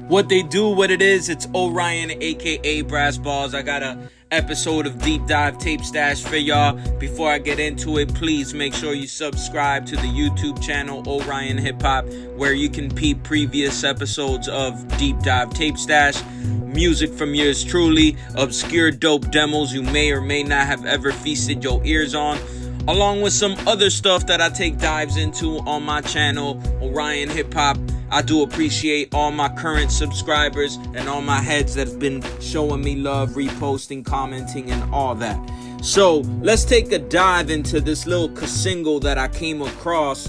What they do, what it is, it's Orion, aka Brass Balls. I got a episode of Deep Dive Tape Stash for y'all. Before I get into it, please make sure you subscribe to the YouTube channel Orion Hip Hop, where you can peep previous episodes of Deep Dive Tape Stash, music from yours truly, obscure dope demos you may or may not have ever feasted your ears on, along with some other stuff that I take dives into on my channel Orion Hip Hop. I do appreciate all my current subscribers and all my heads that have been showing me love, reposting, commenting, and all that. So let's take a dive into this little single that I came across,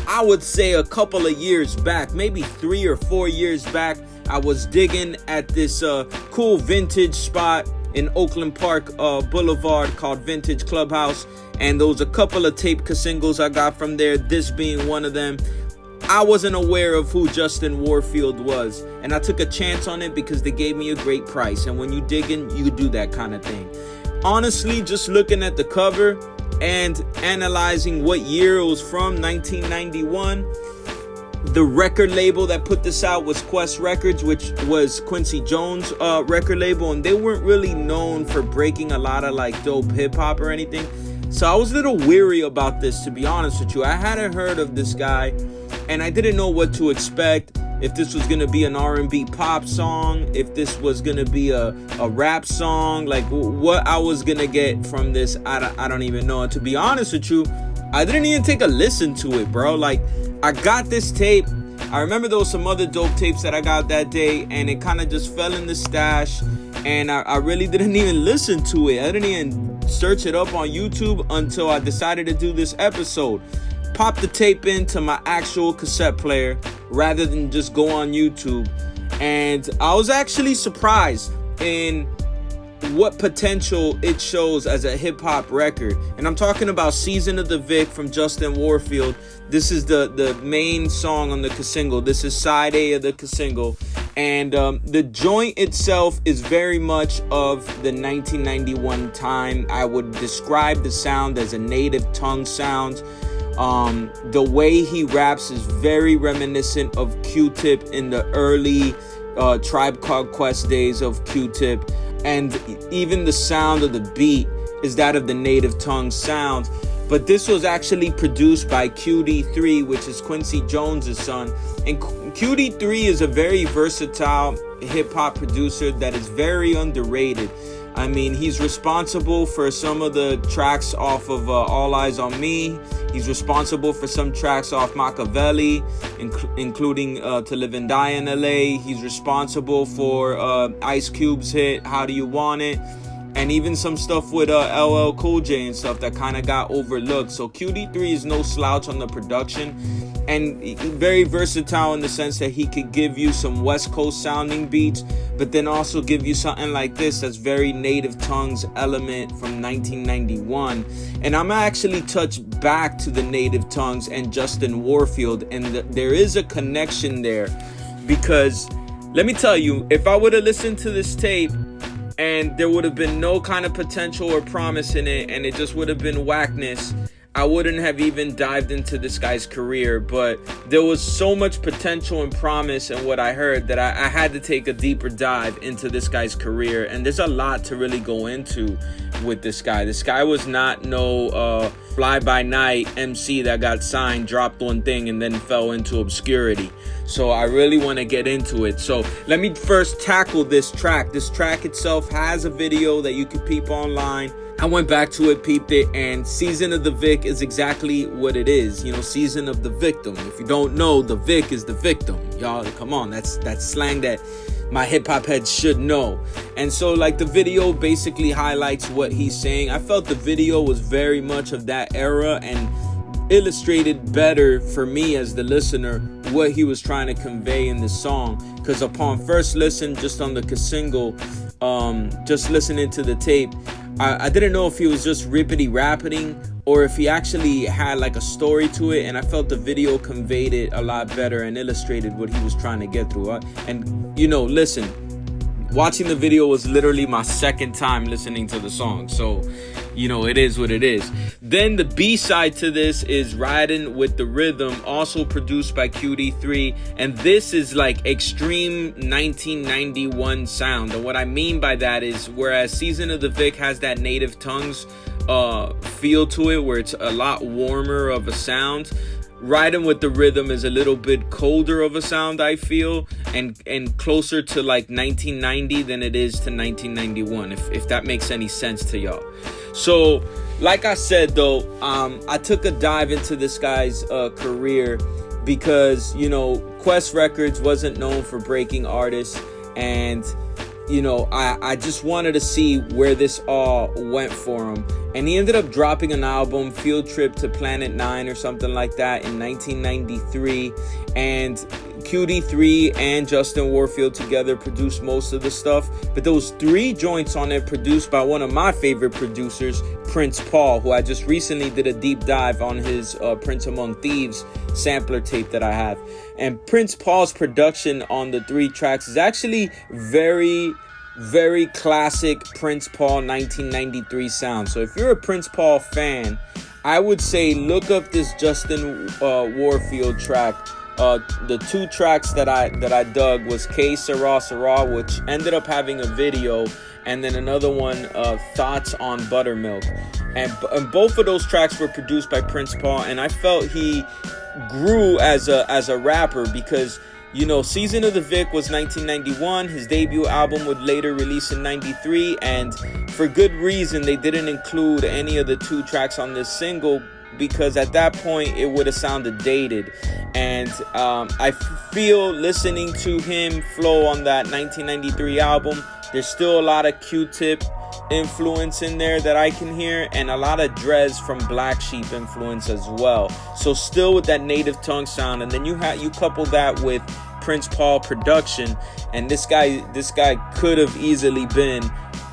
I would say a couple of years back, maybe 3 or 4 years back. I was digging at this cool vintage spot in Oakland Park Boulevard called Vintage Clubhouse, and there was a couple of tape singles I got from there, this being one of them. I wasn't aware of who Justin Warfield was, and I took a chance on it because they gave me a great price, and when you dig in, you do that kind of thing. Honestly, just looking at the cover and analyzing what year it was from, 1991, the record label that put this out was Qwest Records, which was Quincy Jones' record label, and they weren't really known for breaking a lot of like dope hip-hop or anything. So I was a little weary about this, to be honest with you. I hadn't heard of this guy, and I didn't know what to expect. If this was going to be an R&B pop song, if this was going to be a rap song, like what I was going to get from this, I don't even know. And to be honest with you, I didn't even take a listen to it, bro. Like, I got this tape. I remember there was some other dope tapes that I got that day, and it kind of just fell in the stash, and I really didn't even listen to it. I didn't even search it up on YouTube until I decided to do this episode. Pop the tape into my actual cassette player rather than just go on YouTube, and I was actually surprised in what potential it shows as a hip-hop record. And I'm talking about Season of the Vic from Justin Warfield. This is the main song on the single. This is side A of the single, and the joint itself is very much of the 1991 time. I would describe the sound as a native tongue sound. The way he raps is very reminiscent of Q-Tip in the early Tribe Called Quest days of Q-Tip, and even the sound of the beat is that of the native tongue sound. But this was actually produced by QD3, which is Quincy Jones' son, and QD3 is a very versatile hip-hop producer that is very underrated. I mean, he's responsible for some of the tracks off of All Eyes on Me. He's responsible for some tracks off Machiavelli, including To Live and Die in LA. He's responsible for Ice Cube's hit, How Do You Want It? And even some stuff with LL Cool J and stuff that kind of got overlooked. So QD3 is no slouch on the production, and very versatile in the sense that he could give you some West Coast sounding beats, but then also give you something like this that's very native tongues element from 1991. And I'm actually touch back to the native tongues and Justin Warfield, and there is a connection there, because let me tell you, if I would have listened to this tape and there would have been no kind of potential or promise in it, and it just would have been whackness, I wouldn't have even dived into this guy's career. But there was so much potential and promise in what I heard that I had to take a deeper dive into this guy's career. And there's a lot to really go into with this guy. This guy was not no fly-by-night MC that got signed, dropped one thing, and then fell into obscurity. So I really want to get into it. So let me first tackle this track. This track itself has a video that you can peep online. I went back to it, peeped it, and Season of the Vic is exactly what it is. You know, Season of the Victim. If you don't know, the Vic is the victim. Y'all, come on, that's slang that my hip-hop heads should know. And so, like, the video basically highlights what he's saying. I felt the video was very much of that era and illustrated better for me as the listener what he was trying to convey in the song. Because upon first listen, just on the single, just listening to the tape, I didn't know if he was just rippity-rappeting or if he actually had like a story to it, and I felt the video conveyed it a lot better and illustrated what he was trying to get through. And, you know, listen, watching the video was literally my second time listening to the song. So, you know, it is what it is. Then the B-side to this is Ridin with the Rhythm, also produced by QD3. And this is like extreme 1991 sound. And what I mean by that is, whereas Season of the Vic has that Native Tongues feel to it, where it's a lot warmer of a sound, Ridin with the Rhythm is a little bit colder of a sound, I feel, and closer to like 1990 than it is to 1991, if that makes any sense to y'all. So, like I said though, I took a dive into this guy's career because, you know, Qwest Records wasn't known for breaking artists, and you know, I just wanted to see where this all went for him. And he ended up dropping an album, Field Trip to Planet 9 or something like that, in 1993. And QD3 and Justin Warfield together produced most of the stuff. But those 3 joints on it produced by one of my favorite producers, Prince Paul, who I just recently did a deep dive on his Prince Among Thieves sampler tape that I have. And Prince Paul's production on the 3 tracks is actually very classic Prince Paul 1993 sound. So if you're a Prince Paul fan, I would say look up this Justin Warfield track. The 2 tracks that I dug was Sera, which ended up having a video, and then another one, Thoughts on Buttermilk. And both of those tracks were produced by Prince Paul, and I felt he grew as a rapper because, you know, Season of the Vic was 1991. His debut album would later release in 93, and for good reason they didn't include any of the 2 tracks on this single, because at that point it would have sounded dated. And I feel listening to him flow on that 1993 album, there's still a lot of Q-Tip influence in there that I can hear, and a lot of Drez from Black Sheep influence as well. So still with that Native Tongue sound, and then you couple that with Prince Paul production, and this guy could have easily been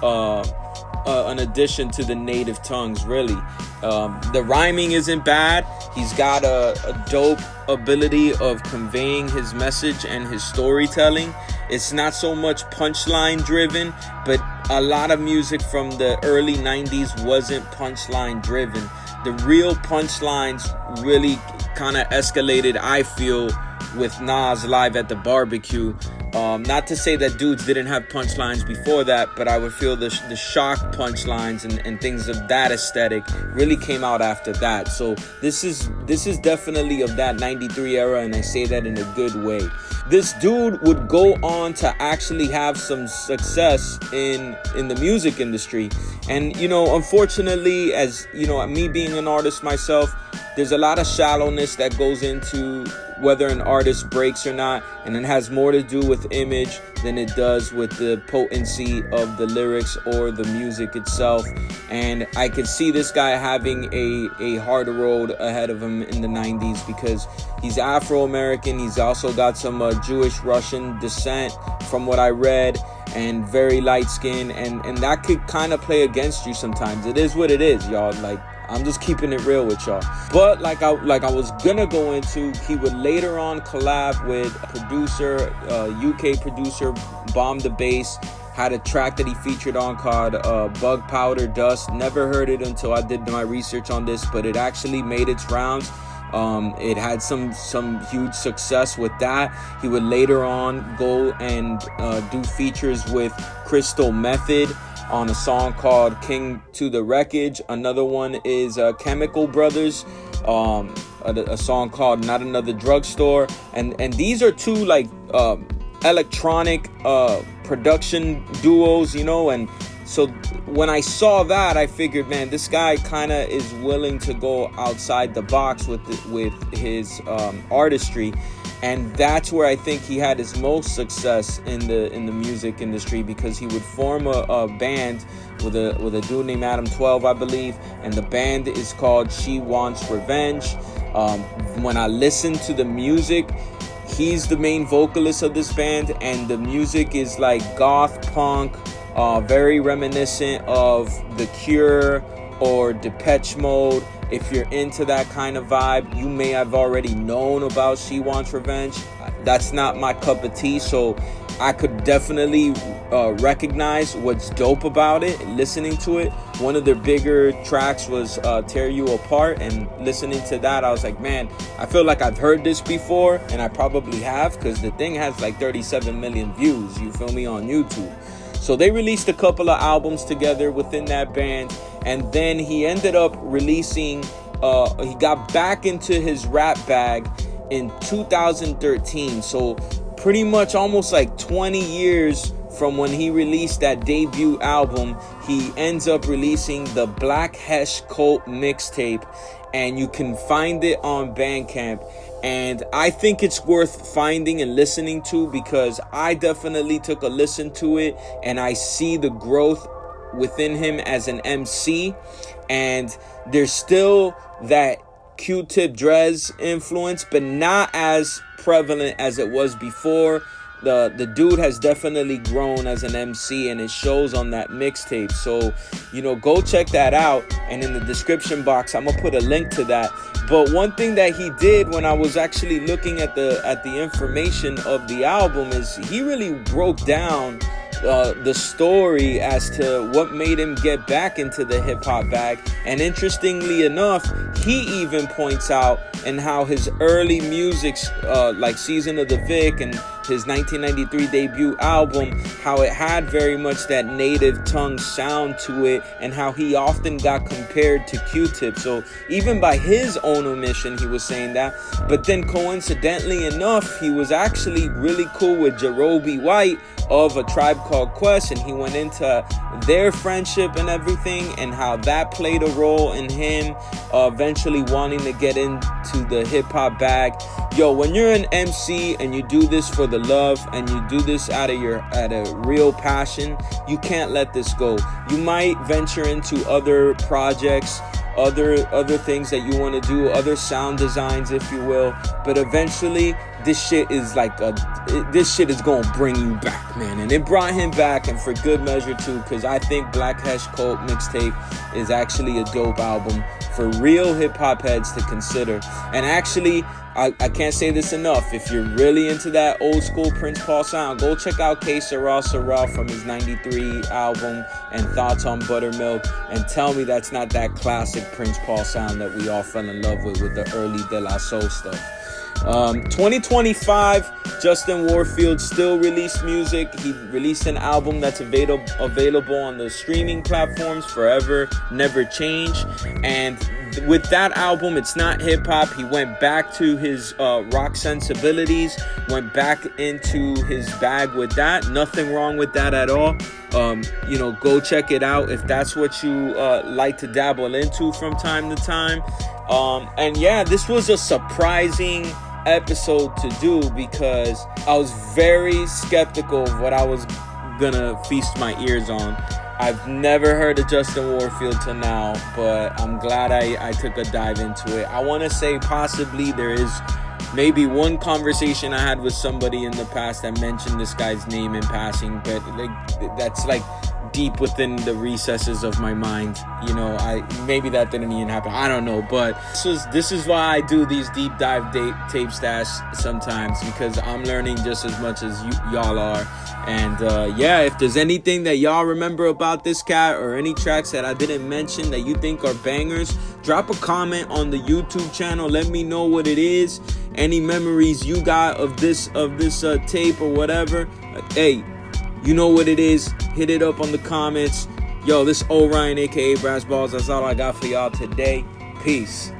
an addition to the Native Tongues, really. The rhyming isn't bad. He's got a dope ability of conveying his message and his storytelling. It's not so much punchline driven, but a lot of music from the early 90s wasn't punchline driven. The real punchlines really kind of escalated, I feel, with Nas Live at the Barbecue. Not to say that dudes didn't have punchlines before that, but I would feel the shock punchlines and things of that aesthetic really came out after that. So this is definitely of that 93 era, and I say that in a good way. This dude would go on to actually have some success in the music industry. And, you know, unfortunately, as you know, me being an artist myself, there's a lot of shallowness that goes into whether an artist breaks or not, and it has more to do with image than it does with the potency of the lyrics or the music itself. And I could see this guy having a harder road ahead of him in the 90s because he's Afro-American. He's also got some Jewish-Russian descent from what I read, and very light skin, and that could kind of play against you sometimes. It is what it is, y'all. Like, I'm just keeping it real with y'all. But like I was gonna go into, he would later on collab with a producer, UK producer, Bomb the Bass. Had a track that he featured on called Bug Powder Dust. Never heard it until I did my research on this, but it actually made its rounds. It had some huge success with that. He would later on go and do features with Crystal Method on a song called King to the Wreckage. Another one is Chemical Brothers, a song called Not Another Drugstore. And these are 2 like electronic production duos, you know. And so when I saw that, I figured, man, this guy kind of is willing to go outside the box with his artistry. And that's where I think he had his most success in the music industry, because he would form a band with a dude named Adam 12, I believe, and the band is called She Wants Revenge. When I listen to the music, he's the main vocalist of this band, and the music is like goth punk, very reminiscent of The Cure or Depeche Mode. If you're into that kind of vibe, you may have already known about She Wants Revenge. That's not my cup of tea, so I could definitely recognize what's dope about it listening to it. One of their bigger tracks was Tear You Apart, and listening to that I was like, man, I feel like I've heard this before, and I probably have, because the thing has like 37 million views, you feel me, on YouTube. So they released a couple of albums together within that band, and then he ended up releasing he got back into his rap bag in 2013, so pretty much almost like 20 years from when he released that debut album. He ends up releasing the Black Hesh Cult mixtape, and you can find it on Bandcamp. And I think it's worth finding and listening to, because I definitely took a listen to it and I see the growth within him as an MC. And there's still that Q-Tip Drez influence, but not as prevalent as it was before. The dude has definitely grown as an MC, and it shows on that mixtape. So, you know, go check that out, and in the description box I'm gonna put a link to that. But one thing that he did when I was actually looking at the information of the album is he really broke down the story as to what made him get back into the hip-hop bag. And interestingly enough, he even points out in how his early musics, like Season of the Vic and his 1993 debut album, how it had very much that native tongue sound to it, and how he often got compared to Q-Tip. So even by his own omission, he was saying that. But then coincidentally enough, he was actually really cool with Jerobi White of A Tribe Called Qwest, and he went into their friendship and everything, and how that played a role in him eventually wanting to get into the hip-hop bag. Yo, when you're an MC and you do this for the love, and you do this out of real passion, you can't let this go. You might venture into other projects, other things that you want to do, other sound designs, if you will, but eventually this shit is gonna bring you back, man. And it brought him back, and for good measure too, because I think Black Hesh Cult mixtape is actually a dope album for real hip-hop heads to consider. And actually, I can't say this enough, if you're really into that old school Prince Paul sound, go check out Que Sera Sera from his 93 album and Thoughts on Buttermilk, and tell me that's not that classic Prince Paul sound that we all fell in love with the early De La Soul stuff. 2025, Justin Warfield still released music. He released an album that's available on the streaming platforms forever, never change. And with that album, it's not hip-hop. He went back to his rock sensibilities, went back into his bag with that. Nothing wrong with that at all. You know, go check it out if that's what you like to dabble into from time to time. And yeah, this was a surprising episode to do, because I was very skeptical of what I was gonna feast my ears on. I've never heard of Justin Warfield till now, but I'm glad I took a dive into it. I want to say possibly there is maybe one conversation I had with somebody in the past that mentioned this guy's name in passing, but like that's like deep within the recesses of my mind. You know, maybe that didn't even happen. I don't know, but this is why I do these deep dive tape stash sometimes, because I'm learning just as much as y'all are. And yeah, if there's anything that y'all remember about this cat, or any tracks that I didn't mention that you think are bangers, drop a comment on the YouTube channel. Let me know what it is. Any memories you got of this tape or whatever. Hey, you know what it is. Hit it up on the comments. Yo, this is Orion, aka Brass Balls. That's all I got for y'all today. Peace.